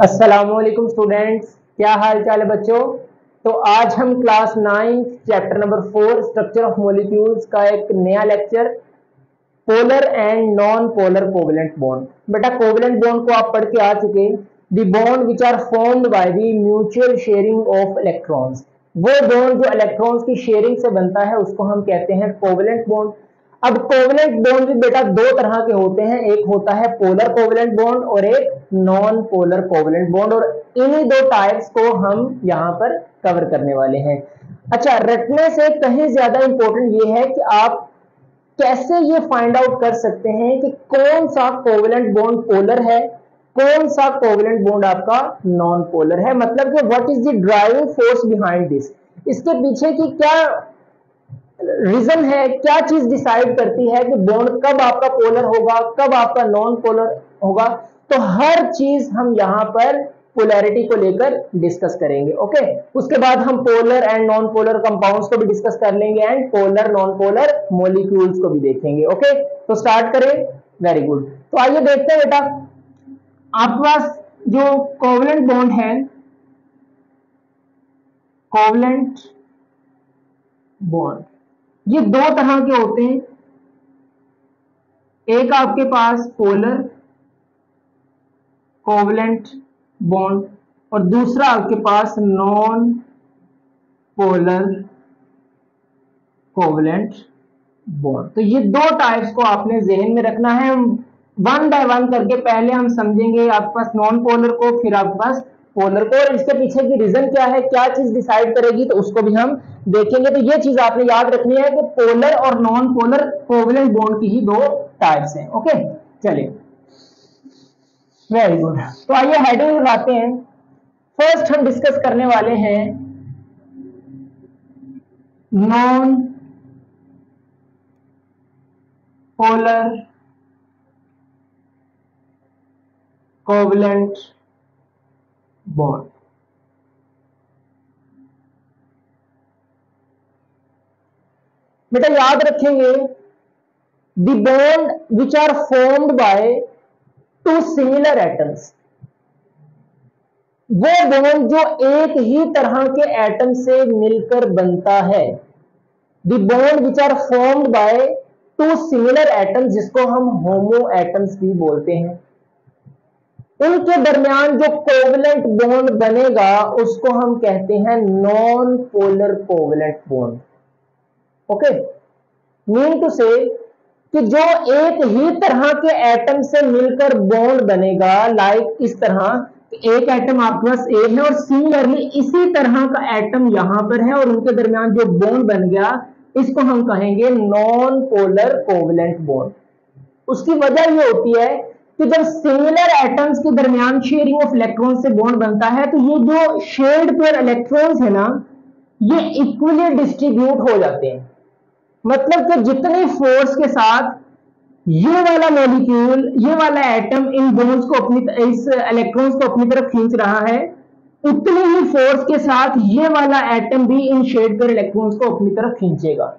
अस्सलामुअलैकुम स्टूडेंट्स, क्या हाल चाल है बच्चों। तो आज हम class 9 chapter number 4 structure of molecules का एक नया lecture polar and non polar covalent bond. बेटा कोवेलेंट बॉन्ड को आप पढ़ के आ चुके। The bond which are formed by the mutual sharing of electrons. वो बॉन्ड जो इलेक्ट्रॉन्स की शेयरिंग से बनता है उसको हम कहते हैं कोवेलेंट बॉन्ड। अब कोवेलेंट बॉन्ड भी बेटा दो तरह के होते हैं, एक होता है पोलर कोवेलेंट बॉन्ड और एक नॉन पोलर कोवेलेंट बॉन्ड, और इन्हीं दो टाइप्स को हम यहां पर कवर करने वाले हैं। अच्छा, रटने से कहीं ज्यादा इंपॉर्टेंट ये है कि आप कैसे ये फाइंड आउट कर सकते हैं कि कौन सा कोवेलेंट बॉन्ड पोलर है, कौन सा कोवेलेंट बॉन्ड आपका नॉन पोलर है। मतलब कि what is the driving force behind this, इसके पीछे की क्या रीजन है, क्या चीज डिसाइड करती है कि बॉन्ड कब आपका पोलर होगा, कब आपका नॉन पोलर होगा। तो हर चीज हम यहां पर पोलैरिटी को लेकर डिस्कस करेंगे। ओके, उसके बाद हम polar and non polar compounds को भी डिस्कस कर लेंगे and polar non polar molecules को भी देखेंगे। ओके, तो स्टार्ट करें। Very good. तो आइए देखते हैं बेटा, आपके पास जो कोवेलेंट बॉन्ड है, कोवेलेंट बॉन्ड ये दो तरह के होते हैं। एक आपके पास पोलर कोवेलेंट बॉन्ड और दूसरा आपके पास नॉन पोलर कोवेलेंट बॉन्ड। तो ये दो टाइप्स को आपने जहन में रखना है। वन बाय वन करके पहले हम समझेंगे आपके पास नॉन पोलर को, फिर आपके पास पोलर को, और इसके पीछे की रीजन क्या है, क्या चीज डिसाइड करेगी, तो उसको भी हम देखेंगे। तो ये चीज आपने याद रखनी है कि पोलर और नॉन पोलर कोवेलेंट बॉन्ड की ही दो टाइप्स हैं। ओके, चलिए वेरी गुड। तो आइए हेडिंग लगाते हैं। फर्स्ट हम डिस्कस करने वाले हैं नॉन पोलर कोवेलेंट बॉन्ड। बेटा याद रखेंगे, the bond which are formed by two similar atoms, वो बॉन्ड जो एक ही तरह के एटम से मिलकर बनता है। The bond which are formed by two similar atoms, जिसको हम होमो एटम्स भी बोलते हैं, उनके दरमियान जो कोवेलेंट बॉन्ड बनेगा उसको हम कहते हैं non polar covalent bond. Okay, mean to say कि जो एक ही तरह के एटम से मिलकर बॉन्ड बनेगा, लाइक इस तरह, एक एटम आपके पास ए है और सिमिलरली इसी तरह का एटम यहां पर है और उनके दरमियान जो बॉन्ड बन गया, इसको हम कहेंगे नॉन पोलर कोवेलेंट बॉन्ड। उसकी वजह ये होती है कि जब सिमिलर एटम्स के दरमियान शेयरिंग ऑफ इलेक्ट्रॉन से बॉन्ड बनता है, तो ये जो शेयर्ड पेयर इलेक्ट्रॉन्स है ना, ये इक्वली डिस्ट्रीब्यूट हो जाते हैं। मतलब कि जितनी फोर्स के साथ ये वाला मॉलिक्यूल, ये वाला एटम इन बॉन्ड्स को अपनी, इस इलेक्ट्रॉन्स को अपनी तरफ खींच रहा है, उतनी ही फोर्स के साथ ये वाला एटम भी इन शेयर्ड पेयर इलेक्ट्रॉन्स को अपनी तरफ खींचेगा।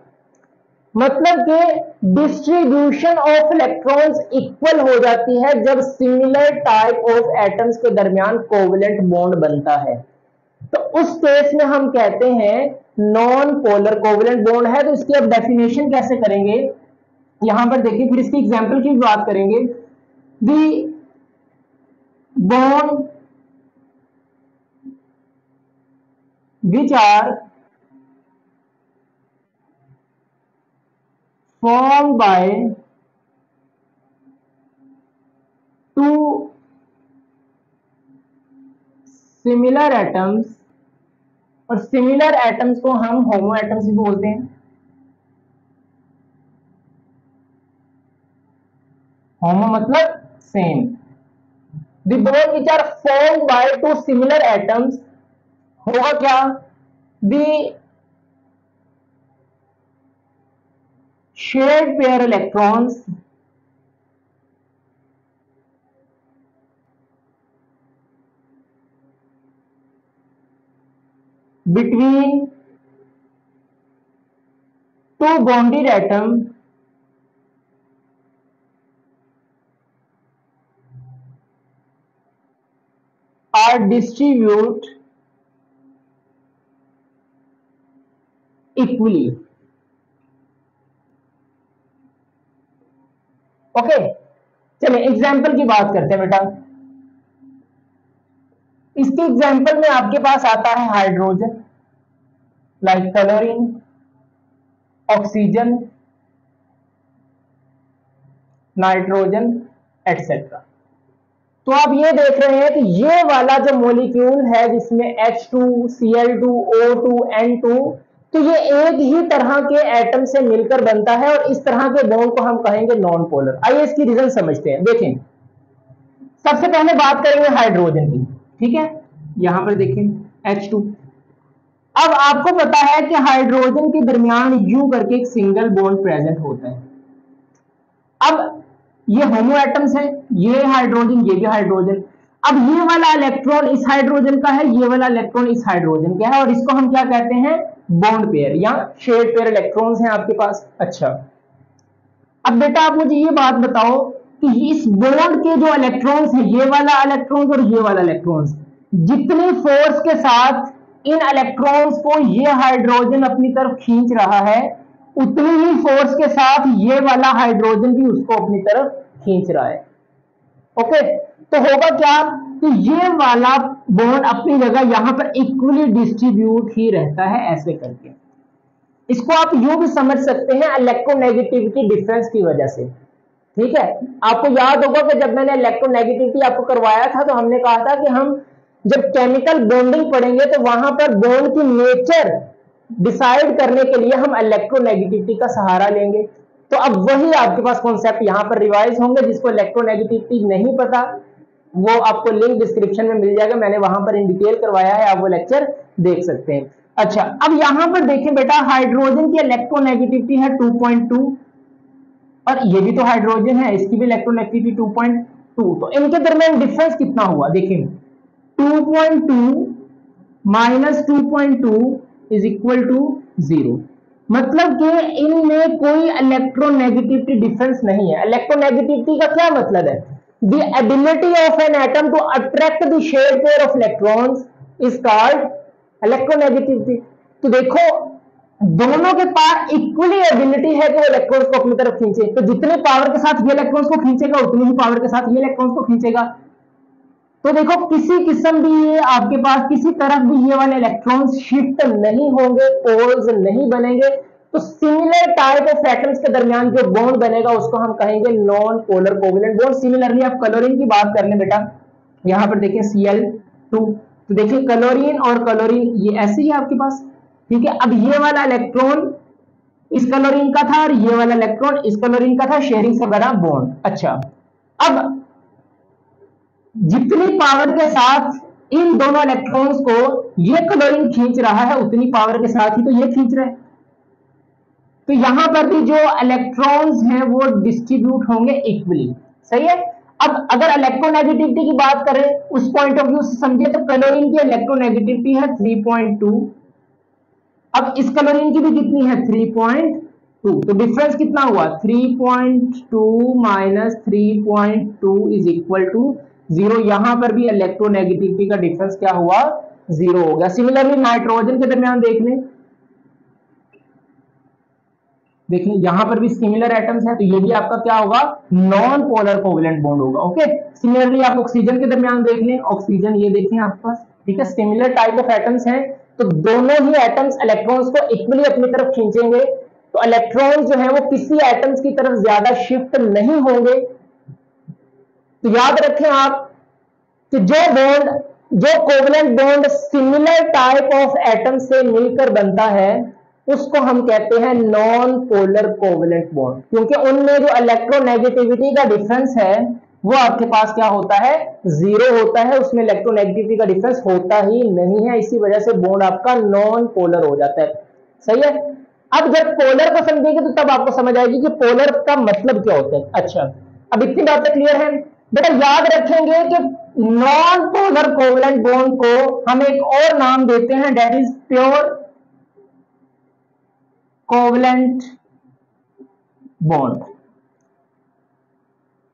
मतलब कि डिस्ट्रीब्यूशन ऑफ इलेक्ट्रॉन्स इक्वल हो जाती है जब सिमिलर टाइप ऑफ एटम्स के दरमियान कोवेलेंट बॉन्ड बनता है। तो उस केस में हम कहते हैं नॉन पोलर कोवेलेंट बॉन्ड है। तो इसकी अब डेफिनेशन कैसे करेंगे, यहां पर देखिए, फिर इसकी एग्जांपल की बात करेंगे। The bond which are formed by two similar atoms, और सिमिलर एटम्स को हम होमो एटम्स भी बोलते हैं। होमो मतलब same. The bond which are formed by two similar atoms होगा क्या, the shared pair electrons between two bonded atoms are distribute equally. Okay, चलिए एग्जाम्पल की बात करते हैं बेटा। इसके एग्जाम्पल में आपके पास आता है hydrogen, like chlorine, oxygen, nitrogen etcetera. तो आप ये देख रहे हैं कि ये वाला जो मॉलिक्यूल है जिसमें H2, Cl2, O2, N2, तो ये एक ही तरह के एटम से मिलकर बनता है और इस तरह के बॉन्ड को हम कहेंगे नॉन पोलर। आइए इसकी रीजन समझते हैं। देखें, सबसे पहले बात करेंगे हाइड्रोजन की, ठीक है। यहां पर देखें H2। अब आपको पता है कि हाइड्रोजन के दरमियान यू करके एक सिंगल बॉन्ड प्रेजेंट होता है। अब ये होमो एटम्स है, ये हाइड्रोजन, ये भी हाइड्रोजन। अब ये वाला इलेक्ट्रॉन इस हाइड्रोजन का है, ये वाला इलेक्ट्रॉन इस हाइड्रोजन का है, और इसको हम क्या कहते हैं, बॉन्ड पेयर या शेयर्ड पेयर इलेक्ट्रॉन्स हैं आपके पास। अच्छा, अब बेटा आप मुझे ये बात बताओ कि इस बॉन्ड के जो इलेक्ट्रॉन्स है, ये वाला इलेक्ट्रॉन्स और ये वाला इलेक्ट्रॉन्स, जितने फोर्स के साथ इन इलेक्ट्रॉन्स को ये हाइड्रोजन अपनी तरफ खींच रहा है, उतनी ही फोर्स के साथ ये वाला हाइड्रोजन भी उसको अपनी तरफ खींच रहा है। ओके, तो होगा क्या कि ये वाला बॉन्ड अपनी जगह यहां पर इक्वली डिस्ट्रीब्यूट ही रहता है, ऐसे करके। इसको आप यूं भी समझ सकते हैं इलेक्ट्रोनेगेटिविटी डिफरेंस की वजह से, ठीक है। आपको याद होगा कि जब मैंने इलेक्ट्रोनेगेटिविटी आपको करवाया था तो हमने कहा था कि हम जब केमिकल बॉन्डिंग पढ़ेंगे तो वहां पर बॉन्ड की नेचर डिसाइड करने के लिए हम इलेक्ट्रोनेगेटिविटी का सहारा लेंगे। तो अब वही आपके पास कॉन्सेप्ट यहां पर रिवाइज होंगे। जिसको इलेक्ट्रोनेगेटिविटी नहीं पता वो आपको लिंक डिस्क्रिप्शन में मिल जाएगा, मैंने वहां पर इन डिटेल करवाया है, आप वो लेक्चर देख सकते हैं। अच्छा, अब यहां पर देखें बेटा, हाइड्रोजन की इलेक्ट्रोनेगेटिविटी है 2.2 और ये भी तो हाइड्रोजन है, इसकी भी इलेक्ट्रोनेगेटिविटी 2.2। तो इनके दरमियान डिफरेंस कितना हुआ, देखिए 2.2 माइनस 2.2 इज इक्वल टू 0। मतलब कि इनमें कोई इलेक्ट्रोनेगेटिविटी डिफरेंस नहीं है। इलेक्ट्रोनेगेटिविटी का क्या मतलब है, the ability of an atom to attract the shared pair of electrons is called electronegativity. तो देखो, दोनों के पास इक्वली एबिलिटी है कि वो इलेक्ट्रॉन्स को अपनी तरफ खींचे, तो जितने पावर के साथ ये इलेक्ट्रॉन्स को खींचेगा उतनी ही पावर के साथ ये इलेक्ट्रॉन्स को खींचेगा। तो देखो, किसी किस्म भी ये आपके पास किसी तरफ भी ये वाले इलेक्ट्रॉन्स शिफ्ट नहीं होंगे, पोल्स नहीं बनेंगे। तो सिमिलर टाइप ऑफ एटम्स के दरमियान जो बॉन्ड बनेगा उसको हम कहेंगे non polar covalent bond. Similarly आप क्लोरीन की बात कर लें बेटा, यहां पर देखिए Cl2, तो देखिए क्लोरीन और क्लोरीन ये ऐसे ही आपके पास, ठीक है। अब ये वाला इलेक्ट्रॉन इस क्लोरीन का था और ये वाला इलेक्ट्रॉन इस क्लोरीन का था, शेयरिंग से बना बॉन्ड। अच्छा, अब जितनी पावर के साथ इन दोनों इलेक्ट्रॉन्स को ये क्लोरीन खींच रहा है उतनी पावर के साथ ही तो ये खींच रहा है। तो यहां पर भी जो इलेक्ट्रॉन्स हैं वो डिस्ट्रीब्यूट होंगे इक्वली, सही है। अब अगर इलेक्ट्रोनेगेटिविटी की बात करें उस पॉइंट ऑफ व्यू से समझे तो क्लोरीन की इलेक्ट्रोनेगेटिविटी है 3.2, अब इस क्लोरीन की भी कितनी है 3.2, तो डिफरेंस कितना हुआ 3.2 माइनस 3.2 इज इक्वल टू 0। यहां पर भी इलेक्ट्रोनेगेटिविटी का डिफरेंस क्या हुआ 0 हो गया। सिमिलरली नाइट्रोजन के दरमियान देख लें, देखिए यहां पर भी सिमिलर एटम्स है, तो ये भी आपका क्या होगा नॉन पोलर कोवेलेंट बॉन्ड होगा। ओके, सिमिलरली आप ऑक्सीजन के दरमियान देख लें, ऑक्सीजन ये देखें आपके पास, ठीक है, सिमिलर टाइप ऑफ एटम्स हैं, तो दोनों ही एटम्स इलेक्ट्रॉन्स को इक्वली अपनी तरफ खींचेंगे। तो इलेक्ट्रॉन जो है वो किसी एटम्स की तरफ ज्यादा शिफ्ट नहीं होंगे। तो याद रखें आप कि जो covalent bond similar type of atom से मिलकर बनता है उसको हम कहते हैं नॉन पोलर कोवेलेंट बॉन्ड, क्योंकि उनमें जो इलेक्ट्रोनेगेटिविटी का डिफरेंस है वो आपके पास क्या होता है 0 होता है, उसमें इलेक्ट्रोनेगेटिविटी का डिफरेंस होता ही नहीं है। इसी वजह से बॉन्ड आपका नॉन पोलर हो जाता है, सही है। अब जब पोलर को समझेंगे तो तब आपको समझ आएगी कि पोलर का मतलब क्या होता है। अच्छा, अब इतनी बातें क्लियर है बेटा। याद रखेंगे कि नॉन पोलर कोवेलेंट बॉन्ड को हम एक और नाम देते हैं, that is pure covalent bond,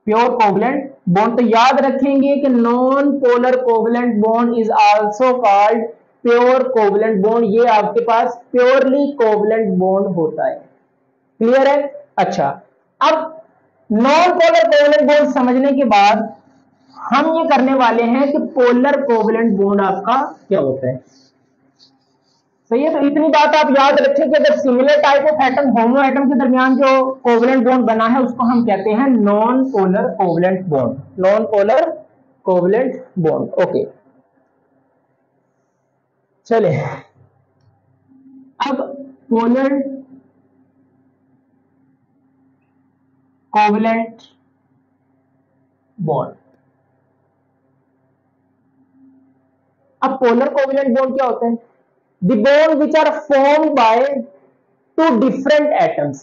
pure covalent bond, तो याद रखेंगे कि non polar covalent bond is also called pure covalent bond. ये आपके पास प्योरली कोवलेंट बॉन्ड होता है। क्लियर है? अच्छा, अब नॉन पोलर कोवलेंट बॉन्ड समझने के बाद हम ये करने वाले हैं कि पोलर कोवलेंट बॉन्ड आपका क्या होता है। सही है? तो इतनी बात आप याद रखें कि अगर similar type of atom homo atom के दरमियान जो कोवलेंट बॉन्ड बना है उसको हम कहते हैं non polar covalent bond. Non polar covalent bond. Okay, चले अब पोलर कोवलेंट बॉन्ड। अब पोलर कोवलेंट बॉन्ड क्या होता है? The bond which are formed by two different atoms।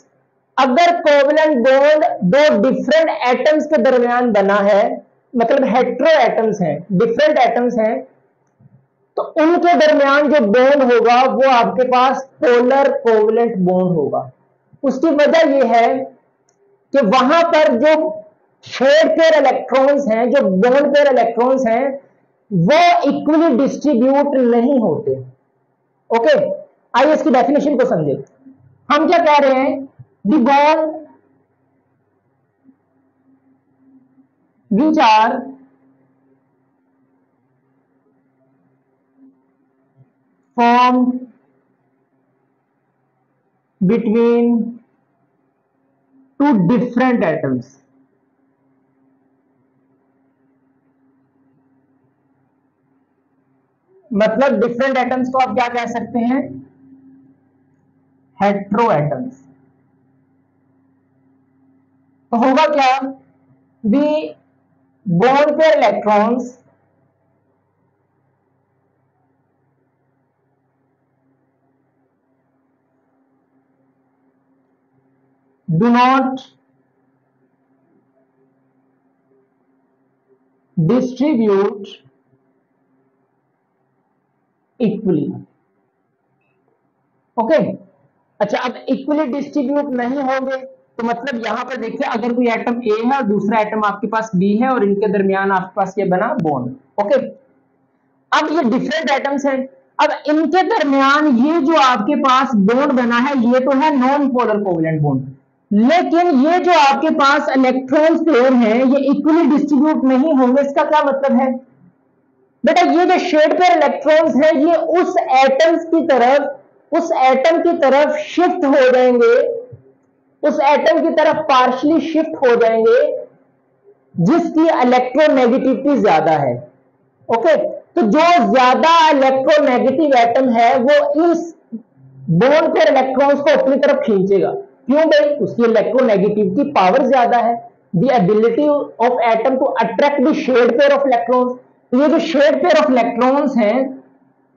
अगर कोवलेंट बॉन्ड दो डिफरेंट एटम्स के दरमियान बना है, मतलब हेट्रो एटम्स हैं, डिफरेंट एटम्स हैं, तो उनके दरमियान जो बॉन्ड होगा वो आपके पास पोलर कोवलेंट बॉन्ड होगा। उसकी वजह यह है कि वहां पर जो शेड पेयर इलेक्ट्रॉन्स हैं, जो बॉन्ड पेयर इलेक्ट्रॉन्स हैं, वो इक्वली डिस्ट्रीब्यूट नहीं होते। ओके, आइए इसकी डेफिनेशन को समझे। हम क्या कह रहे हैं? The bond which are formed between two different atoms. मतलब डिफरेंट एटम्स को आप क्या कह सकते हैं? Hetero atoms. तो होगा क्या? The bond pair electrons do not distribute equally. Okay, अच्छा, अब इक्वली डिस्ट्रीब्यूट नहीं होंगे तो मतलब यहां पर देखिए, अगर कोई एटम ए है और दूसरा एटम आपके पास बी है और इनके दरमियान आपके पास ये बना बॉन्ड। ओके, अब ये डिफरेंट एटम्स हैं, अब इनके दरमियान ये जो आपके पास बॉन्ड बना है ये तो है नॉन पोलर कोवलेंट बॉन्ड, लेकिन ये जो आपके पास इलेक्ट्रॉन्स पेयर हैं ये इक्वली डिस्ट्रीब्यूट नहीं होंगे। इसका क्या मतलब है? बेटा, ये जो शेड पेयर इलेक्ट्रॉन्स हैं ये उस एटम की तरफ शिफ्ट हो जाएंगे, उस एटम की तरफ पार्शियली शिफ्ट हो जाएंगे जिसकी इलेक्ट्रोनेगेटिविटी ज्यादा है। ओके, तो जो ज्यादा इलेक्ट्रोनेगेटिव एटम है वो इस बॉन्ड पेयर इलेक्ट्रॉन्स को अपनी तरफ खींचेगा। क्यों भाई? उसकी इलेक्ट्रोनेगेटिविटी पावर ज्यादा है। The ability of atom to attract the shared pair of electrons. तो ये जो शेड पेयर ऑफ इलेक्ट्रॉन्स हैं,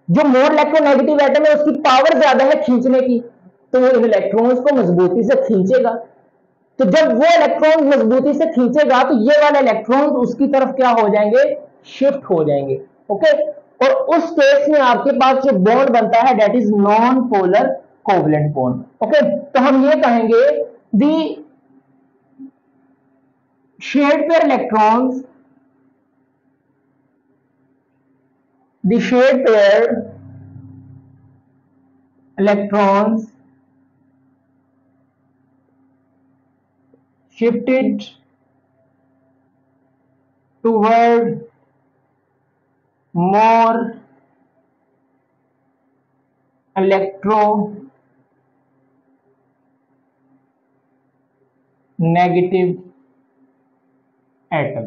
जो मोर इलेक्ट्रोनेगेटिव एटम है उसकी पावर ज्यादा है खींचने की, तो वो इन इलेक्ट्रॉन्स को मजबूती से खींचेगा। तो जब वो इलेक्ट्रॉन मजबूती से खींचेगा तो ये वाले इलेक्ट्रॉन्स उसकी तरफ क्या हो जाएंगे? शिफ्ट हो जाएंगे। ओके, और उस केस में आपके पास जो बॉन्ड बनता है that is non polar covalent bond. Okay, तो हम ये कहेंगे the shared pair electrons, the shared pair electrons shifted toward more electronegative atom।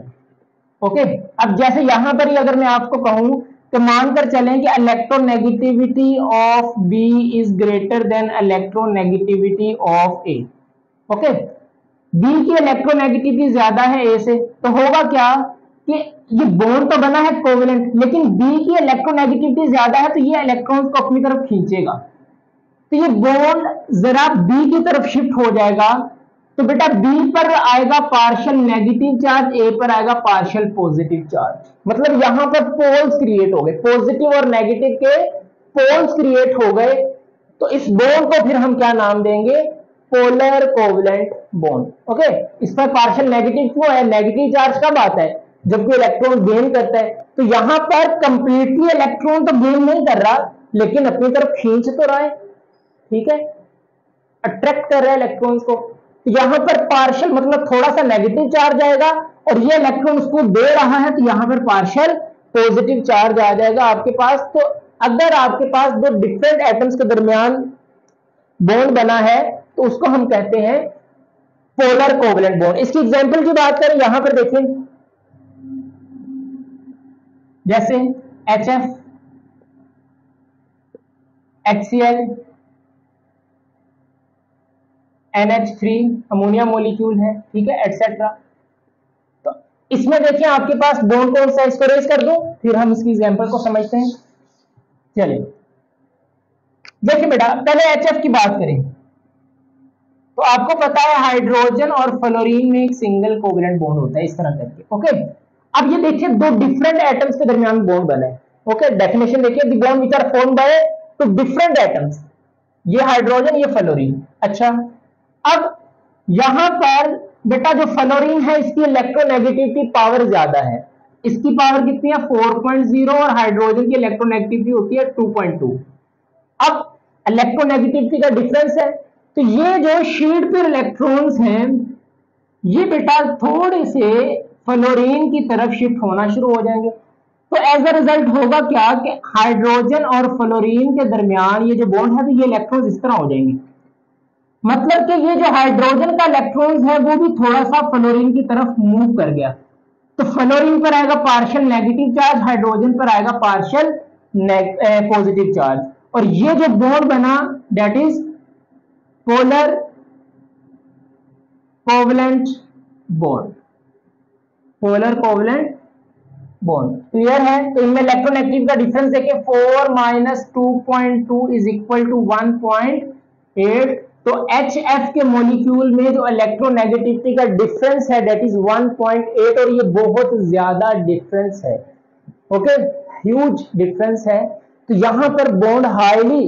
Okay, अब जैसे यहां पर ही अगर मैं आपको कहूं तो मानकर चलें कि electronegativity of B is greater than electronegativity of A. Okay, B की इलेक्ट्रोनेगेटिविटी ज्यादा है ए से, तो होगा क्या कि ये बॉन्ड तो बना है कोवेलेंट, लेकिन बी की इलेक्ट्रोनेगेटिविटी ज्यादा है तो ये इलेक्ट्रॉन्स को अपनी तरफ खींचेगा, तो ये बॉन्ड जरा बी की तरफ शिफ्ट हो जाएगा। तो बेटा बी पर आएगा पार्शियल नेगेटिव चार्ज, ए पर आएगा पार्शियल पॉजिटिव चार्ज। मतलब यहां पर पोल्स क्रिएट हो गए, पॉजिटिव और नेगेटिव के पोल्स क्रिएट हो गए। तो इस बॉन्ड को फिर हम क्या नाम देंगे? Polar covalent bond. ओके, इस पर पार्शियल नेगेटिव क्यों है? नेगेटिव चार्ज कब आता है? जब कोई इलेक्ट्रॉन गेन करता है। तो यहां पर कंप्लीटली इलेक्ट्रॉन तो गेन नहीं कर रहा, लेकिन अपनी तरफ खींच तो रहा है, ठीक है, अट्रैक्ट कर रहा है इलेक्ट्रॉन्स को। तो यहां पर पार्शियल मतलब थोड़ा सा नेगेटिव चार्ज आएगा और ये इलेक्ट्रॉन उसको दे रहा है, तो यहां पर पार्शियल पॉजिटिव चार्ज आ जाएगा आपके पास। तो अगर आपके पास दो डिफरेंट एटम्स के दरमियान बॉन्ड बना है तो उसको हम कहते हैं पोलर कोवलेंट बॉन्ड। इसकी एग्जांपल की बात करें, यहां पर देखें, जैसे HF, HCl, NH3 ammonia molecule है, ठीक है, एटसेट्रा। तो इसमें देखिए आपके पास बॉन्ड कौन सा है, इसको रेज कर दो, फिर हम इसकी एग्जांपल को समझते हैं। चलिए देखिए बेटा, पहले HF की बात करें तो आपको पता है हाइड्रोजन और फ्लोरीन में एक सिंगल कोवलेंट बॉन्ड होता है, इस तरह करके। ओके, अब ये देखिए दो डिफरेंट एटम्स के दरमियान बॉन्ड बना है। ओके, डेफिनेशन देखिए, the bond which are formed by two different atoms, ये हाइड्रोजन, ये फ्लोरीन। अच्छा, अब यहां पर बेटा जो फ्लोरीन है इसकी इलेक्ट्रोनेगेटिविटी पावर ज्यादा है, इसकी पावर कितनी है 4.0 और हाइड्रोजन की इलेक्ट्रोनेगेटिविटी होती है 2.2। अब इलेक्ट्रोनेगेटिविटी का डिफरेंस है, तो ये जो शीट पर इलेक्ट्रॉन्स हैं ये बेटा थोड़े से फ्लोरीन की तरफ शिफ्ट होना शुरू हो जाएंगे। तो एज अ रिजल्ट होगा क्या कि हाइड्रोजन और फ्लोरीन के दरमियान ये जो बॉन्ड है तो ये इलेक्ट्रॉन्स इस तरह हो जाएंगे, मतलब कि ये जो हाइड्रोजन का इलेक्ट्रॉन्स है वो भी थोड़ा सा फ्लोरीन की तरफ मूव कर गया। तो फ्लोरीन पर आएगा पार्शियल नेगेटिव चार्ज, हाइड्रोजन पर आएगा पार्शियल पॉजिटिव चार्ज, और ये जो बॉन्ड बना that is polar covalent bond. Polar covalent bond clear है? तो इनमें इलेक्ट्रोनेगेटिव का डिफरेंस देखिए 4 माइनस 2.2 इज इक्वल टू 1.8। तो HF के मॉलिक्यूल में जो इलेक्ट्रोनेगेटिविटी का डिफरेंस है दैट इज 1.8, और ये बहुत ज्यादा डिफरेंस है। ओके, ह्यूज डिफरेंस है। तो यहां पर बॉन्ड हाईली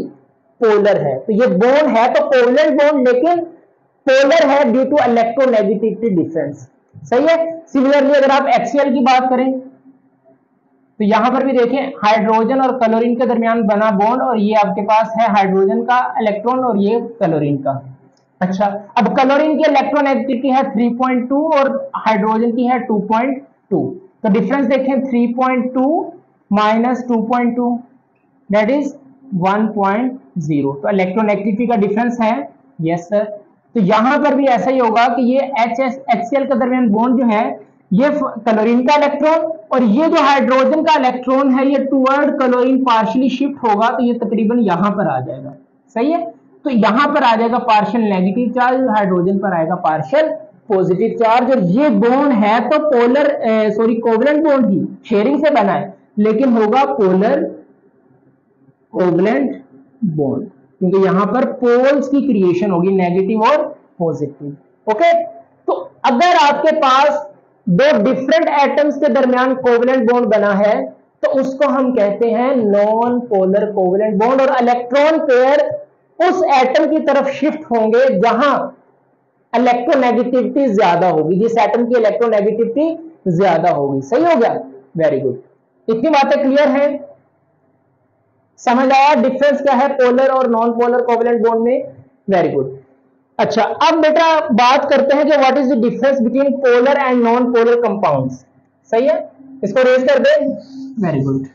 पोलर है। तो ये बॉन्ड है तो कोवलेंट बॉन्ड, लेकिन पोलर है ड्यू टू इलेक्ट्रोनेगेटिविटी डिफरेंस। सही है। सिमिलरली अगर आप HCl की बात करें तो यहां पर भी देखें हाइड्रोजन और क्लोरीन के दरमियान बना बॉन्ड, और ये आपके पास है हाइड्रोजन का इलेक्ट्रॉन और ये क्लोरीन का। अच्छा, अब क्लोरीन की इलेक्ट्रोनेगेटिविटी है 3.2 और हाइड्रोजन की है 2.2। तो डिफरेंस देखें 3.2 माइनस 2.2 दैट इज 1.0। तो इलेक्ट्रोनेगेटिविटी का डिफरेंस है, यस सर। तो यहां पर भी ऐसा ही होगा कि ये HCl के दरमियान बॉन्ड जो है ये क्लोरीन का इलेक्ट्रॉन, और ये जो हाइड्रोजन का इलेक्ट्रॉन है ये टुवर्ड क्लोरीन पार्शियली शिफ्ट होगा, तो ये तकरीबन यहां पर आ जाएगा। सही है। तो यहां पर आ जाएगा पार्शियल नेगेटिव चार्ज, हाइड्रोजन पर आएगा पार्शियल पॉजिटिव चार्ज, और ये बॉन्ड है तो पोलर कोवलेंट बॉन्ड ही शेयरिंग से बना है, लेकिन होगा पोलर कोवलेंट बॉन्ड, क्योंकि यहां पर पोल्स की क्रिएशन होगी, नेगेटिव और पॉजिटिव। ओके, तो अगर आपके पास दो डिफरेंट एटम्स के दरमियान कोवलेंट बॉन्ड बना है तो उसको हम कहते हैं नॉन पोलर कोवलेंट बॉन्ड, और इलेक्ट्रॉन पेयर उस एटम की तरफ शिफ्ट होंगे जहां इलेक्ट्रोनेगेटिविटी ज्यादा होगी, जिस एटम की इलेक्ट्रोनेगेटिविटी ज्यादा होगी। सही हो गया, वेरी गुड। इतनी बातें क्लियर हैं, समझ आया डिफरेंस क्या है पोलर और नॉन पोलर कोवलेंट बॉन्ड में? Very good. अच्छा, अब बेटा बात करते हैं कि what is the difference between polar and non polar compounds. सही है, इसको रेज कर दे, वेरी गुड।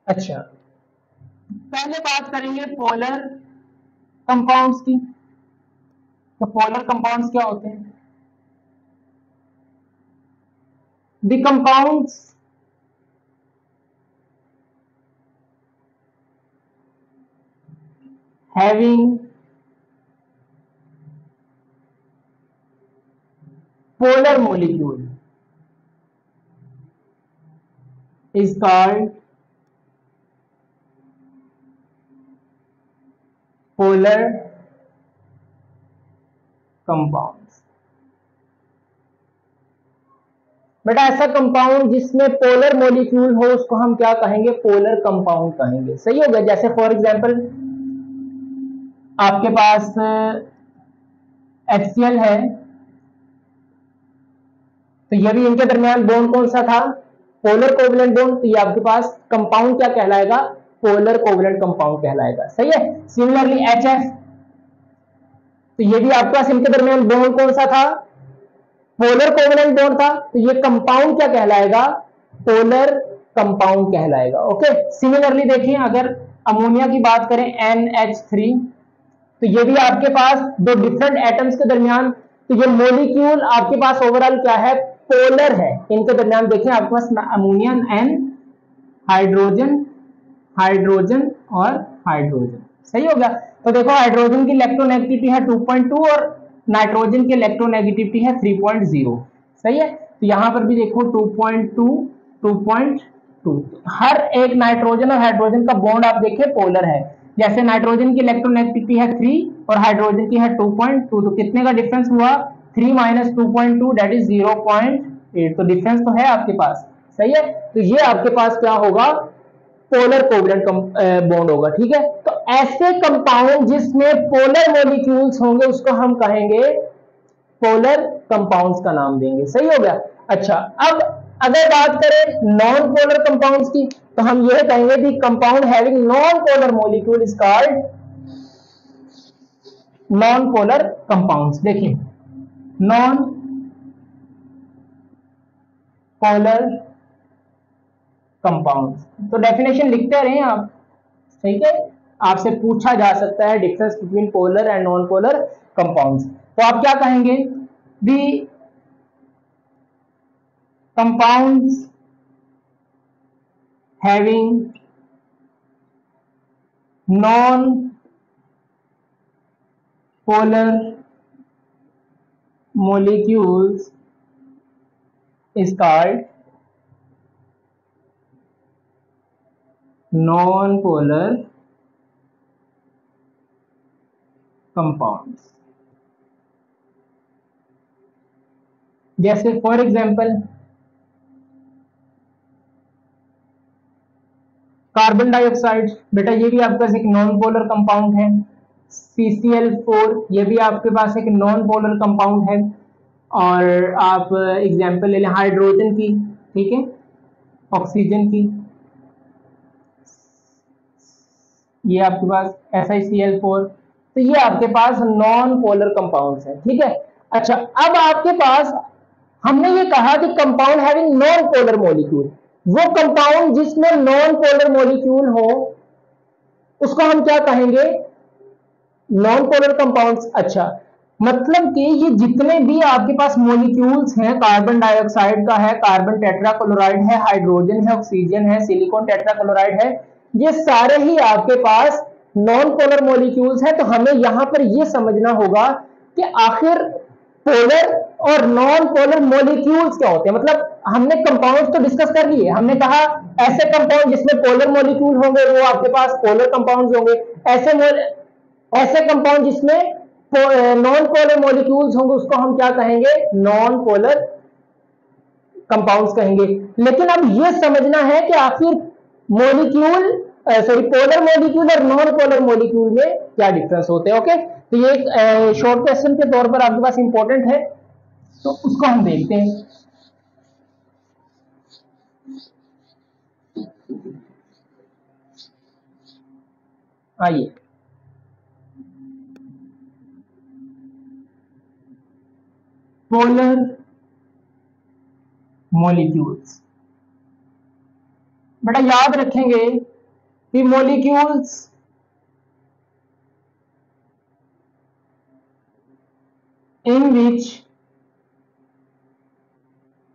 अच्छा, पहले बात करेंगे पोलर कंपाउंड्स की। तो पोलर कंपाउंड्स क्या होते हैं? The compounds having polar molecule is called polar compound. बेटा ऐसा कंपाउंड जिसमें पोलर मॉलिक्यूल हो उसको हम क्या कहेंगे? पोलर कंपाउंड कहेंगे। सही हो गया। जैसे फॉर एग्जांपल आपके पास HCl है, तो ये भी इनके दरमियान बॉन्ड कौन सा था? Polar covalent bond. तो ये आपके पास कंपाउंड क्या कहलाएगा? पोलर कोवलेंट कंपाउंड कहलाएगा। सही है। सिमिलरली HF, तो ये भी आपके पास इनके दरमियान बॉन्ड कौन सा था? पोलर कोवलेंट बॉन्ड था। तो ये कंपाउंड क्या कहलाएगा? पोलर कंपाउंड कहलाएगा। ओके। सिमिलरली देखिए, अगर अमोनिया की बात करें NH3, तो ये भी आपके पास दो डिफरेंट एटम्स के दरमियान, तो ये मॉलिक्यूल आपके पास ओवरऑल क्या है? पोलर है। इनके दरमियान देखिए आपके पास अमोनिया N, हाइड्रोजन, हाइड्रोजन और हाइड्रोजन। सही हो गया। तो देखो हाइड्रोजन की इलेक्ट्रोनेगेटिविटी है 2.2 और नाइट्रोजन की इलेक्ट्रोनेगेटिविटी है 3.0। सही है। तो यहां पर भी देखो 2.2, 2.2, हर एक नाइट्रोजन और हाइड्रोजन का बॉन्ड आप देखें पोलर है। जैसे नाइट्रोजन की इलेक्ट्रोनेगेटिविटी है 3 और हाइड्रोजन की है 2.2, तो कितने का डिफरेंस हुआ? 3 - 2.2 दैट इज 0.8। तो डिफरेंस तो है आपके पास। सही है। तो ये आपके पास क्या होगा? पोलर कोवलेंट बॉन्ड होगा। ठीक है। तो ऐसे कंपाउंड जिसमें पोलर मॉलिक्यूल्स होंगे उसको हम कहेंगे पोलर कंपाउंड्स का नाम देंगे। सही हो गया। अच्छा, अब अगर बात करें नॉन पोलर कंपाउंड्स की, तो हम यह कहेंगे कि compound having non polar molecule is called non polar compounds. देखिए, नॉन पोलर कंपाउंड, तो डेफिनेशन लिखते रहे आप। ठीक है। आपसे पूछा जा सकता है difference between polar and non polar compounds, तो आप क्या कहेंगे? The compounds having non polar molecules is called non-polar compounds। जैसे फॉर एग्जाम्पल कार्बन डाइऑक्साइड, बेटा ये भी आपके पास एक नॉन पोलर कंपाउंड है। CCl4, ये भी आपके पास एक नॉन पोलर कंपाउंड है। और आप एग्जाम्पल ले लें हाइड्रोजन की, ठीक है, ऑक्सीजन की, ये आपके पास SiCl4, तो ये आपके पास नॉन पोलर कंपाउंड्स है। ठीक है। अच्छा, अब आपके पास हमने ये कहा कि compound having non polar molecule, वो कंपाउंड जिसमें नॉन पोलर मॉलिक्यूल हो उसको हम क्या कहेंगे? Non polar compounds. अच्छा, मतलब कि ये जितने भी आपके पास मॉलिक्यूल्स हैं, कार्बन डाइऑक्साइड का है, कार्बन टेट्राक्लोराइड है, हाइड्रोजन है, ऑक्सीजन है, सिलिकॉन टेट्राक्लोराइड है, ये सारे ही आपके पास नॉन पोलर मॉलिक्यूल्स हैं। तो हमें यहां पर ये समझना होगा कि आखिर पोलर और नॉन पोलर मॉलिक्यूल्स क्या होते हैं। मतलब हमने कंपाउंड्स तो डिस्कस कर लिए, हमने कहा ऐसे कंपाउंड जिसमें पोलर मॉलिक्यूल होंगे वो आपके पास पोलर कंपाउंड्स होंगे, ऐसे कंपाउंड जिसमें नॉन पोलर मॉलिक्यूल्स होंगे उसको हम क्या कहेंगे? नॉन पोलर कंपाउंड्स कहेंगे। लेकिन अब यह समझना है कि आखिर पोलर मॉलिक्यूल और नॉन पोलर मॉलिक्यूल में क्या डिफरेंस होते हैं। ओके, तो ये एक शॉर्ट क्वेश्चन के तौर पर आपके पास इंपॉर्टेंट है, तो उसको हम देखते हैं। आइए, पोलर मॉलिक्यूल्स, बेटा याद रखेंगे कि molecules in which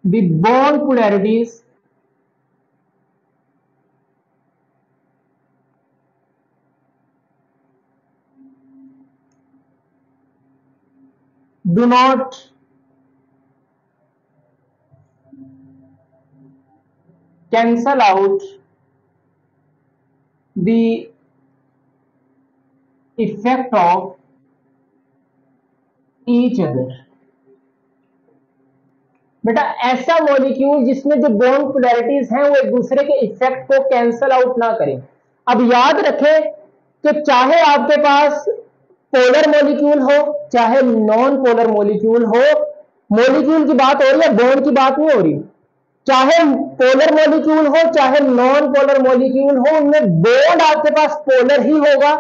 the bond polarities do not cancel out the effect of each other. बेटा ऐसा मॉलिक्यूल जिसमें जो बॉन्ड पोलैरिटीज हैं वो एक दूसरे के इफेक्ट को कैंसल आउट ना करें। अब याद रखें कि चाहे आपके पास पोलर मॉलिक्यूल हो चाहे नॉन पोलर मॉलिक्यूल हो, मॉलिक्यूल की बात हो रही है, बॉन्ड की बात नहीं हो रही। चाहे पोलर मॉलिक्यूल हो चाहे नॉन पोलर मॉलिक्यूल हो, उनमें बॉन्ड आपके पास पोलर ही होगा।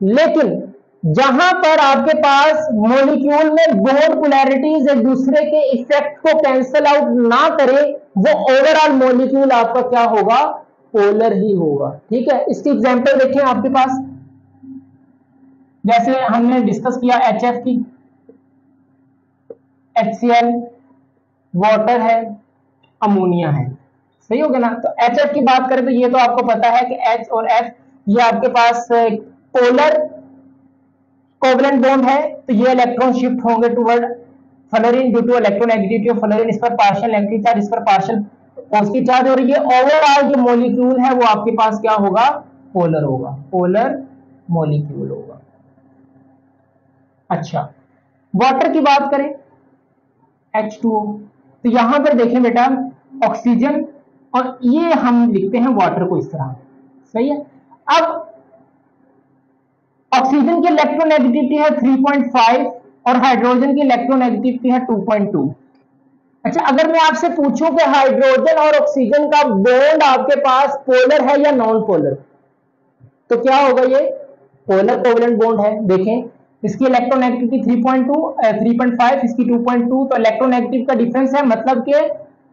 लेकिन जहां पर आपके पास मॉलिक्यूल में बॉन्ड पोलैरिटीज एक दूसरे के इफेक्ट को कैंसल आउट ना करे, वो ओवरऑल मॉलिक्यूल आपका क्या होगा, पोलर ही होगा। ठीक है, इसकी एग्जांपल देखें आपके पास, जैसे हमने डिस्कस किया HF की, HCl वाटर है, अमोनिया है, सही हो गया ना। तो HF की बात करें तो ये तो आपको पता है कि H और F ये आपके पास पोलर कोवलेंट बॉन्ड है, तो ये इलेक्ट्रॉन शिफ्ट होंगे toward fluorine due to electronegativity of fluorine, इस पर पार्शियल नेगेटिव चार्ज, इस पर पार्शियल पॉजिटिव चार्ज, और ये ओवरऑल जो मॉलिक्यूल है वो आपके पास क्या होगा, पोलर होगा, पोलर मॉलिक्यूल होगा। अच्छा, वाटर की बात करें H2O, तो यहां पर देखें बेटा ऑक्सीजन, और ये हम लिखते हैं वाटर को इस तरह, सही है। अब ऑक्सीजन की इलेक्ट्रोनेगेटिविटी है 3.5 और हाइड्रोजन की इलेक्ट्रोनेगेटिविटी है 2.2। अच्छा, अगर मैं आपसे पूछूं कि हाइड्रोजन और ऑक्सीजन का बॉन्ड आपके पास पोलर है या नॉन पोलर, तो क्या होगा, ये पोलर कोवलेंट बॉन्ड है। देखें इसकी इलेक्ट्रोनेगेटिविटी 3.5, इसकी 2.2, तो इलेक्ट्रोनेगेटिव का डिफरेंस है, मतलब कि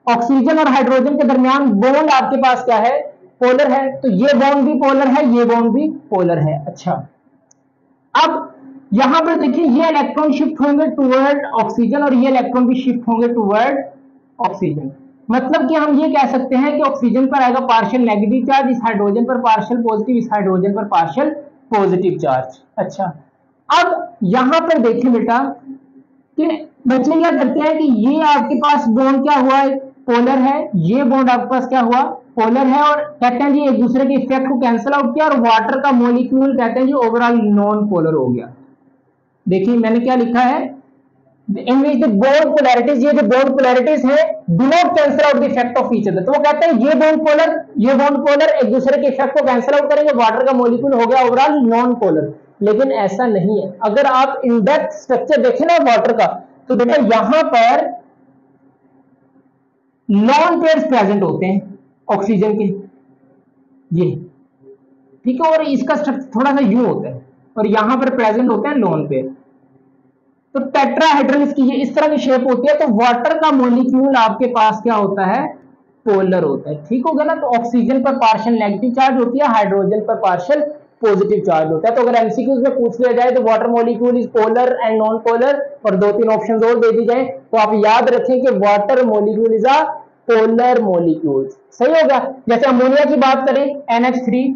ऑक्सीजन और हाइड्रोजन के दरमियान बॉन्ड आपके पास क्या है, पोलर है। तो ये बॉन्ड भी पोलर है, ये बॉन्ड भी पोलर है। अच्छा, अब यहां पर देखिए ये इलेक्ट्रॉन शिफ्ट होंगे टुवर्ड ऑक्सीजन और ये इलेक्ट्रॉन भी शिफ्ट होंगे टुवर्ड ऑक्सीजन, मतलब कि हम ये कह सकते हैं कि ऑक्सीजन पर आएगा पार्शियल नेगेटिव चार्ज, इस हाइड्रोजन पर पार्शियल पॉजिटिव, इस हाइड्रोजन पर पार्शियल पॉजिटिव चार्ज। अच्छा, अब यहां पर देखें बेटा कि बच्चे क्या करते हैं कि ये आपके पास बॉन्ड क्या हुआ है, पोलर है, ये बॉन्ड आपके पास क्या हुआ, पोलर है, और कहते हैं जी एक दूसरे के इफेक्ट को कैंसिल आउट किया, और वाटर का मॉलिक्यूल कहते हैं जी ओवरऑल नॉन पोलर हो गया। देखिए मैंने क्या लिखा है, इन विच द बॉन्ड पोलैरिटीज, ये जो बॉन्ड पोलैरिटीज है do not cancel out the effect of each other, तो वो कहते हैं ये बॉन्ड पोलर, ये बॉन्ड पोलर एक दूसरे के इफेक्ट को कैंसिल आउट करेंगे, वाटर का मॉलिक्यूल हो गया ओवरऑल नॉन पोलर। लेकिन ऐसा नहीं है, अगर आप इन डेप्थ स्ट्रक्चर देखें ना वाटर का, तो बेटा यहां पर लॉन पेयर्स प्रेजेंट होते हैं ऑक्सीजन के, ये ठीक है, और इसका स्ट्रक्चर थोड़ा सा यूं होता है, और यहां पर प्रेजेंट होते हैं लॉन पेयर। तो टेट्राहेड्रल इसकी ये इस तरह की शेप होती है, तो वाटर का मॉलिक्यूल आपके पास क्या होता है, पोलर होता है। ठीक हो गया ना। तो ऑक्सीजन पर पार्शियल नेगेटिव चार्ज होती है, हाइड्रोजन पर पार्शियल पॉजिटिव चार्ज होता है। तो अगर एमसीक्यूज में पूछ लिया जाए तो water molecule is polar and non polar, और 2-3 ऑप्शंस और दे दी जाए, तो आप याद रखें कि water molecule is a polar molecule. सही होगा। जैसे अमोनिया की बात करें NH3,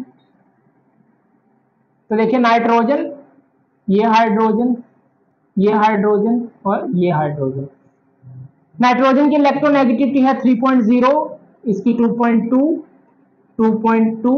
तो देखिए नाइट्रोजन, ये हाइड्रोजन, ये हाइड्रोजन और ये हाइड्रोजन। नाइट्रोजन की इलेक्ट्रोनेगेटिविटी है 3.0, इसकी 2.2, 2.2,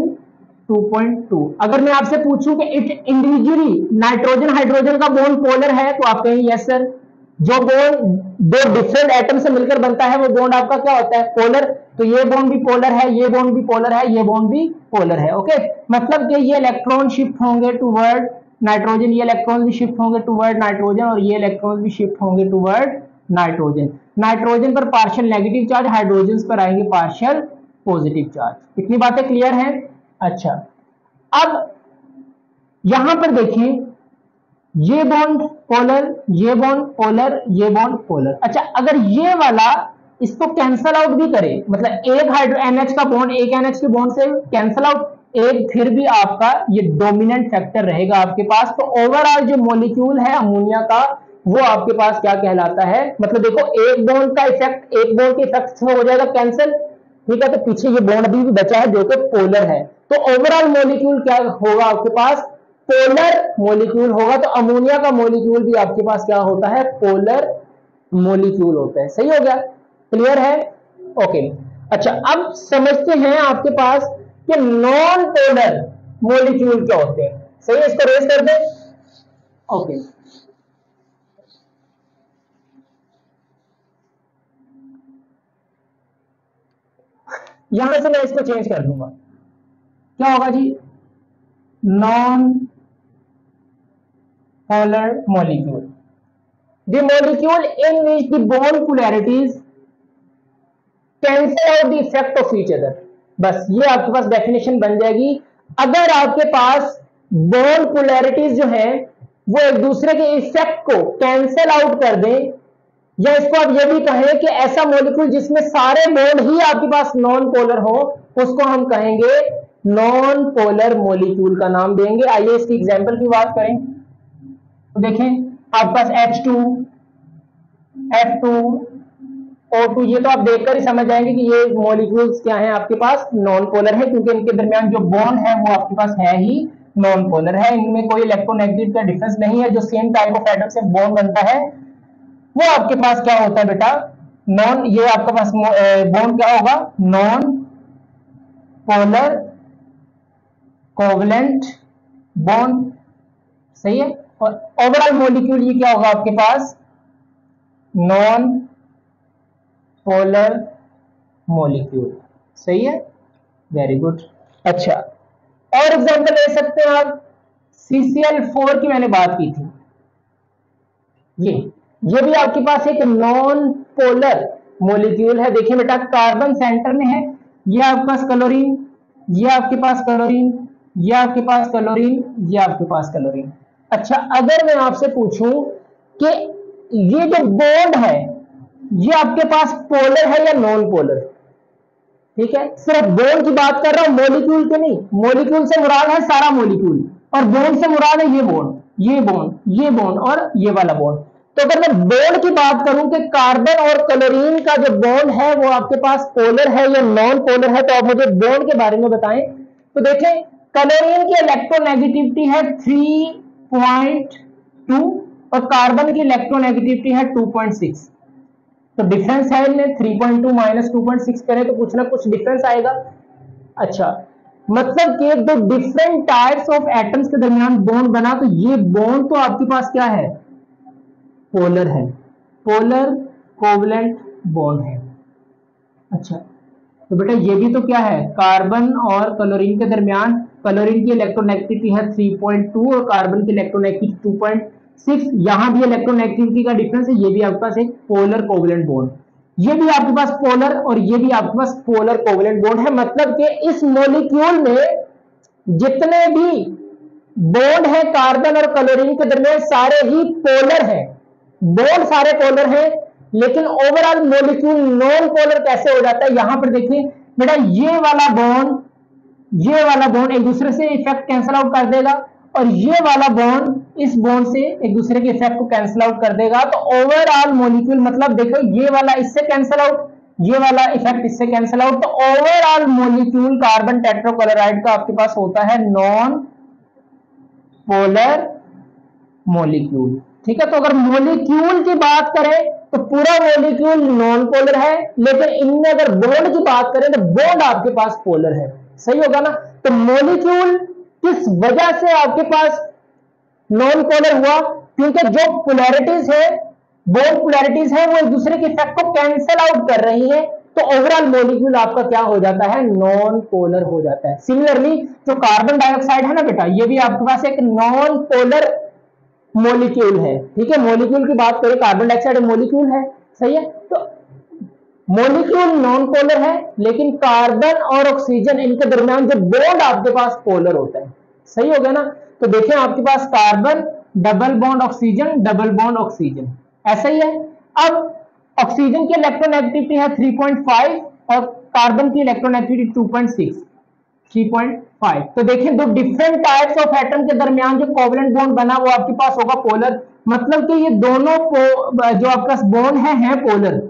2.2। अगर मैं आपसे पूछूं कि इट इंडिविजुअली नाइट्रोजन हाइड्रोजन का बॉन्ड पोलर है, तो आप कहें यस सर। जो बॉन्ड दो डिफरेंट एटम से मिलकर बनता है वो बॉन्ड आपका क्या होता है, पोलर। तो ये बॉन्ड भी पोलर है, ये बॉन्ड भी पोलर है, ये बॉन्ड भी पोलर है। ओके, मतलब कि ये इलेक्ट्रॉन शिफ्ट होंगे टुवर्ड नाइट्रोजन, ये इलेक्ट्रॉन भी शिफ्ट होंगे टुवर्ड नाइट्रोजन, और ये इलेक्ट्रॉन भी शिफ्ट होंगे टुवर्ड नाइट्रोजन। नाइट्रोजन पर पार्शियल नेगेटिव चार्ज, हाइड्रोजन पर आएंगे पार्शियल पॉजिटिव चार्ज। इतनी बातें क्लियर हैं। अच्छा, अब यहां पर देखिए ये बॉन्ड पोलर, ये बॉन्ड पोलर, ये बॉन्ड पोलर। अच्छा, अगर ये वाला इसको कैंसल आउट भी करे, मतलब एक हाइड्रो NH का बॉन्ड एक NH के बॉन्ड से कैंसल आउट, एक फिर भी आपका ये डोमिनेंट फैक्टर रहेगा आपके पास। तो ओवरऑल जो मॉलिक्यूल है अमोनिया का वो आपके पास क्या कहलाता है, मतलब देखो एक बॉन्ड का इफेक्ट एक बॉन्ड के इफेक्ट से हो जाएगा कैंसिल, ठीक है, तो पीछे ये बॉन्ड भी बचा है जो कि पोलर है। तो ओवरऑल मॉलिक्यूल क्या होगा आपके पास, पोलर मॉलिक्यूल होगा। तो अमोनिया का मॉलिक्यूल भी आपके पास क्या होता है, पोलर मॉलिक्यूल होता है। सही हो गया, क्लियर है। ओके, अच्छा अब समझते हैं आपके पास कि नॉन पोलर मॉलिक्यूल क्या होते हैं। सही है, इसको रेज कर दें। ओके, यहां से मैं इसको चेंज कर दूंगा, क्या होगा जी, non polar molecule, the molecule in which the bond polarities cancel out the effect of each other. बस ये आपके पास डेफिनेशन बन जाएगी। अगर आपके पास बॉन्ड पोलैरिटीज जो है वो एक दूसरे के इफेक्ट को कैंसल आउट कर दें, या इसको आप ये भी कहें कि ऐसा मॉलिक्यूल जिसमें सारे बॉन्ड ही आपके पास नॉन पोलर हो, उसको हम कहेंगे नॉन पोलर मॉलिक्यूल का नाम देंगे। आइए इसकी एग्जांपल की बात करें तो देखें आपके पास H2, F2, O2, ये तो आप देखकर ही समझ जाएंगे कि ये मॉलिक्यूल्स क्या हैं, आपके पास नॉन पोलर है, क्योंकि इनके दरमियान जो बॉन्ड है वो आपके पास है ही नॉन पोलर है, इनमें कोई इलेक्ट्रोनेगेटिव का डिफरेंस नहीं है। जो सेम टाइप ऑफ एटम से बॉन्ड बनता है वो आपके पास क्या होता है बेटा, नॉन, ये आपके पास बॉन्ड क्या होगा, नॉन पोलर कोवलेंट बॉन्ड, सही है। और ओवरऑल मॉलिक्यूल ये क्या होगा आपके पास, नॉन पोलर मॉलिक्यूल, सही है, वेरी गुड। अच्छा, और एग्जांपल ले सकते हैं आप, CCl4 की मैंने बात की थी, ये भी आपके पास एक नॉन पोलर मॉलिक्यूल है। देखिए बेटा, कार्बन सेंटर में है, ये आपके पास क्लोरीन, ये आपके पास क्लोरीन, ये आपके पास क्लोरीन, ये आपके पास क्लोरीन। अच्छा, अगर मैं आपसे पूछूं कि ये जो बॉन्ड है ये आपके पास पोलर है या नॉन पोलर, ठीक है, सिर्फ बॉन्ड की बात कर रहा हूं, मॉलिक्यूल की नहीं। मॉलिक्यूल से मुराद है सारा मॉलिक्यूल, और बॉन्ड से मुराद है ये बॉन्ड, ये बॉन्ड, ये बॉन्ड और ये वाला बॉन्ड। तो अगर मैं बॉन्ड की बात करूं कि कार्बन और क्लोरीन का जो बॉन्ड है वो आपके पास पोलर है या नॉन पोलर है, तो आप मुझे बॉन्ड के बारे में बताएं। तो देखें, क्लोरीन की इलेक्ट्रोनेगेटिविटी है 3.2 और कार्बन की इलेक्ट्रोनेगेटिविटी है 2.6। तो डिफरेंस है इनमें, 3.2 माइनस 2.6 करें तो कुछ ना कुछ डिफरेंस आएगा। अच्छा, मतलब कि दो डिफरेंट टाइप्स ऑफ एटम्स के दरमियान बॉन्ड बना, तो ये बॉन्ड तो आपके पास क्या है, पोलर है, पोलर कोवलेंट बॉन्ड है। अच्छा, तो बेटा ये भी तो क्या है, कार्बन और क्लोरीन के दरमियान, क्लोरीन की इलेक्ट्रोनेगेटिविटी है 3.2 और कार्बन की इलेक्ट्रोनेगेटिविटी 2.6, यहां भी इलेक्ट्रोनेगेटिविटी का डिफरेंस है, ये भी आपके पास एक पोलर कोवलेंट बॉन्ड, ये भी आपके पास पोलर और ये भी आपके पास पोलर कोवलेंट बॉन्ड है। मतलब कि इस मॉलिक्यूल में जितने भी बॉन्ड है कार्बन और क्लोरीन के दरमियान सारे ही पोलर हैं, बॉन्ड सारे पोलर हैं, लेकिन ओवरऑल मॉलिक्यूल नॉन पोलर कैसे हो जाता है। यहां पर देखिए बेटा, ये वाला बॉन्ड एक दूसरे से इफेक्ट कैंसिल आउट कर देगा, और ये वाला बॉन्ड इस बॉन्ड से एक दूसरे के इफेक्ट को कैंसिल आउट कर देगा। तो ओवरऑल मॉलिक्यूल, मतलब देखो ये वाला इससे कैंसिल आउट, ये वाला इफेक्ट इससे कैंसिल आउट, तो ओवरऑल मॉलिक्यूल कार्बन टेट्राक्लोराइड का आपके पास होता है नॉन पोलर मॉलिक्यूल, ठीक है। तो अगर मॉलिक्यूल की बात करें तो पूरा मॉलिक्यूल नॉन पोलर है, लेकिन इनमें अगर बॉन्ड की बात करें तो बॉन्ड आपके पास पोलर है, सही होगा ना। तो मॉलिक्यूल किस वजह से आपके पास नॉन पोलर हुआ, क्योंकि जो पोलैरिटीज है, बॉन्ड पोलैरिटीज है, वो एक दूसरे के इफेक्ट को कैंसिल आउट कर रही है, तो ओवरऑल मॉलिक्यूल आपका क्या हो जाता है, नॉन पोलर हो जाता है। सिमिलरली जो कार्बन डाइऑक्साइड है ना बेटा, ये भी आपके पास एक नॉन पोलर मॉलिक्यूल है, ठीक है। मॉलिक्यूल की बात करें, कार्बन डाइऑक्साइड मॉलिक्यूल है, सही है। तो मॉलिक्यूल नॉन पोलर है, लेकिन कार्बन और ऑक्सीजन इनके दरमियान जो बॉन्ड आपके पास पोलर होता है, सही हो गया ना। तो देखें आपके पास carbon double bond oxygen, double bond oxygen, ऐसा ही है। अब ऑक्सीजन की इलेक्ट्रोनेगेटिविटी है 3.5 और कार्बन की इलेक्ट्रोनेगेटिविटी 2.6, 3.5। तो देखें दो डिफरेंट टाइप्स ऑफ एटम के दरमियान जो कोवलेंट बॉन्ड बना वो आपके पास होगा पोलर, मतलब कि ये दोनों जो आपके पास बॉन्ड है पोलर,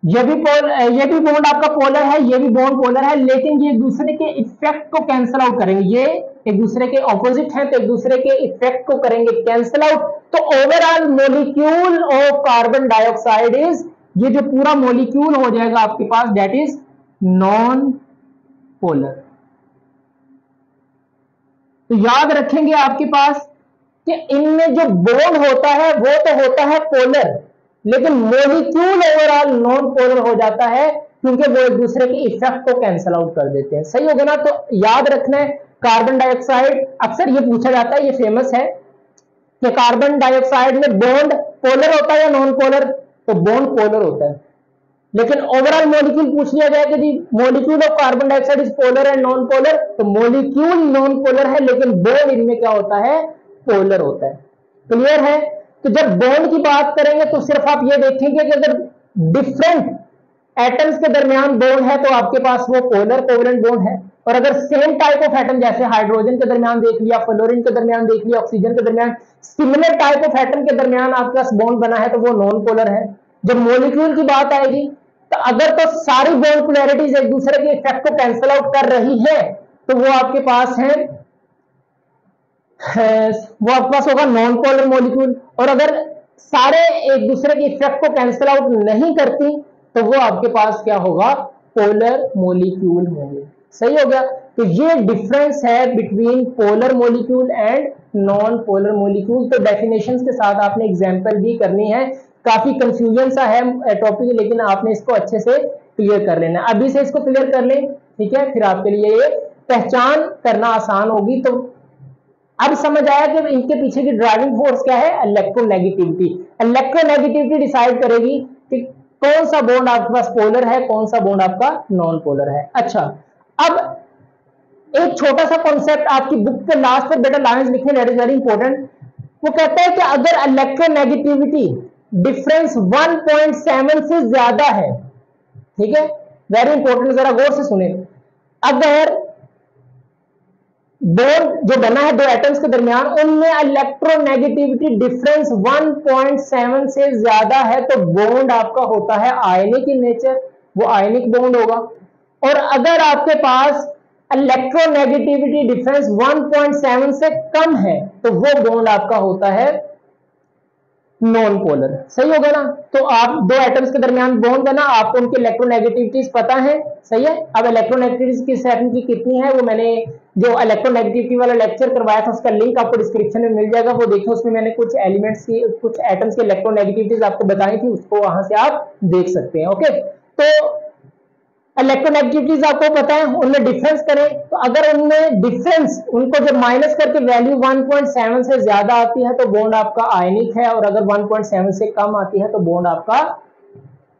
ये भी बॉन्ड आपका पोलर है, ये भी बॉन्ड पोलर है, लेकिन ये एक दूसरे के इफेक्ट को कैंसिल आउट करेंगे, ये एक दूसरे के ऑपोजिट है तो एक दूसरे के इफेक्ट को करेंगे कैंसिल आउट। तो overall molecule of carbon dioxide is, ये जो पूरा मॉलिक्यूल हो जाएगा आपके पास, दैट इज नॉन पोलर। तो याद रखेंगे आपके पास कि इनमें जो बॉन्ड होता है वो तो होता है पोलर, लेकिन मॉलिक्यूल ओवरऑल नॉन पोलर हो जाता है, क्योंकि वो एक दूसरे के इफेक्ट को कैंसल आउट कर देते हैं। सही हो गया ना? तो याद रखना है कार्बन डाइऑक्साइड, अक्सर ये पूछा जाता है, ये फेमस है कि कार्बन डाइऑक्साइड में बॉन्ड पोलर होता है या नॉन पोलर, तो बॉन्ड पोलर होता है। लेकिन ओवरऑल मॉलिक्यूल पूछ लिया गया कि जी molecule of carbon dioxide is polar and non polar, तो मॉलिक्यूल नॉन पोलर है लेकिन बॉन्ड इनमें क्या होता है, पोलर होता है। क्लियर है? तो जब बॉन्ड की बात करेंगे तो सिर्फ आप ये देखेंगे कि अगर डिफरेंट एटम्स के दरमियान बॉन्ड है तो आपके पास वो पोलर कोवेलेंट बॉन्ड है, और अगर सेम टाइप ऑफ एटम जैसे हाइड्रोजन के दरमियान देख लिया, फ्लोरीन के दरमियान देख लिया, ऑक्सीजन के दरमियान सिमिलर टाइप ऑफ एटम के दरमियान आपके पास बॉन्ड बना है तो वो नॉन पोलर है। जब मॉलिक्यूल की बात आएगी तो अगर तो सारी बॉन्ड पोलैरिटीज एक दूसरे के इफेक्ट को कैंसिल आउट कर रही है तो वो आपके पास है, वो आपके पास होगा नॉन पोलर मॉलिक्यूल, और अगर सारे एक दूसरे के इफेक्ट को कैंसिल आउट नहीं करती तो वो आपके पास क्या होगा, पोलर मॉलिक्यूल होंगे। सही हो गया? तो ये डिफरेंस है between polar molecule and non polar molecule. तो डेफिनेशंस के साथ आपने एग्जांपल भी करनी है, काफी कंफ्यूजन सा है टॉपिक, लेकिन आपने इसको अच्छे से क्लियर कर लेना। अभी से इसको क्लियर कर लें, ठीक है, फिर आपके लिए ये पहचान करना आसान होगी। तो अब समझ आया कि इनके पीछे की ड्राइविंग फोर्स क्या है, इलेक्ट्रोनेगेटिविटी। इलेक्ट्रोनेगेटिविटी डिसाइड करेगी कि कौन सा बॉन्ड आपके पास पोलर है, कौन सा बॉन्ड आपका नॉन पोलर है। अच्छा, अब एक छोटा सा कॉन्सेप्ट आपकी बुक के लास्ट पर बेटा लाइंस लिखने, दैट इज वेरी इंपॉर्टेंट। वो कहता है कि अगर इलेक्ट्रोनेगेटिविटी डिफरेंस 1.7 से ज्यादा है, ठीक है, वेरी इंपॉर्टेंट, जरा गौर से सुने, अगर बॉन्ड जो बना है दो एटम्स के दरमियान उनमें इलेक्ट्रोनेगेटिविटी डिफरेंस 1.7 से ज्यादा है तो बॉन्ड आपका होता है आयनिक इन नेचर, वो आयनिक बॉन्ड होगा। और अगर आपके पास इलेक्ट्रोनेगेटिविटी डिफरेंस 1.7 से कम है तो वो बॉन्ड आपका होता है नॉन पोलर। सही होगा ना? तो आप दो एटम्स के दरमियान बॉन्ड बना, आपको उनकी इलेक्ट्रोनेगेटिविटीज पता है, सही है। अब इलेक्ट्रोनेगेटिविटीज किस एटम की कितनी है वो मैंने जो इलेक्ट्रोनेगेटिविटी वाला लेक्चर करवाया था उसका लिंक आपको डिस्क्रिप्शन में मिल जाएगा, वो देखिए, उसमें मैंने कुछ एलिमेंट्स की, कुछ एटम्स की इलेक्ट्रोनेगेटिविटीज आपको बताई थी, उसको वहां से आप देख सकते हैं। ओके, तो इलेक्ट्रोनेगेटिविटीज आपको पता है, उनमें डिफरेंस करें तो अगर उनमें डिफरेंस उनको जब माइनस करके वैल्यू 1.7 से ज्यादा आती है तो बॉन्ड आपका आयनिक है, और अगर 1.7 से कम आती है तो बॉन्ड आपका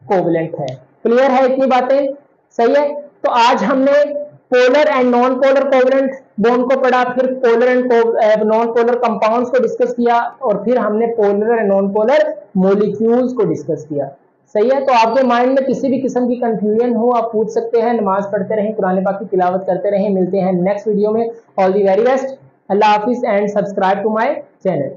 कोवेलेंट है। क्लियर है इतनी बातें? सही है। तो आज हमने polar and non polar covalent bond को पढ़ा, फिर polar and non polar compounds को डिस्कस किया, और फिर हमने polar and non polar molecules को डिस्कस किया। सही है। तो आपके माइंड में किसी भी किस्म की कंफ्यूजन हो आप पूछ सकते हैं। नमाज पढ़ते रहें, कुरान पाक की तिलावत करते रहें। मिलते हैं नेक्स्ट वीडियो में। All the very best. अल्लाह हाफिज and subscribe to my channel.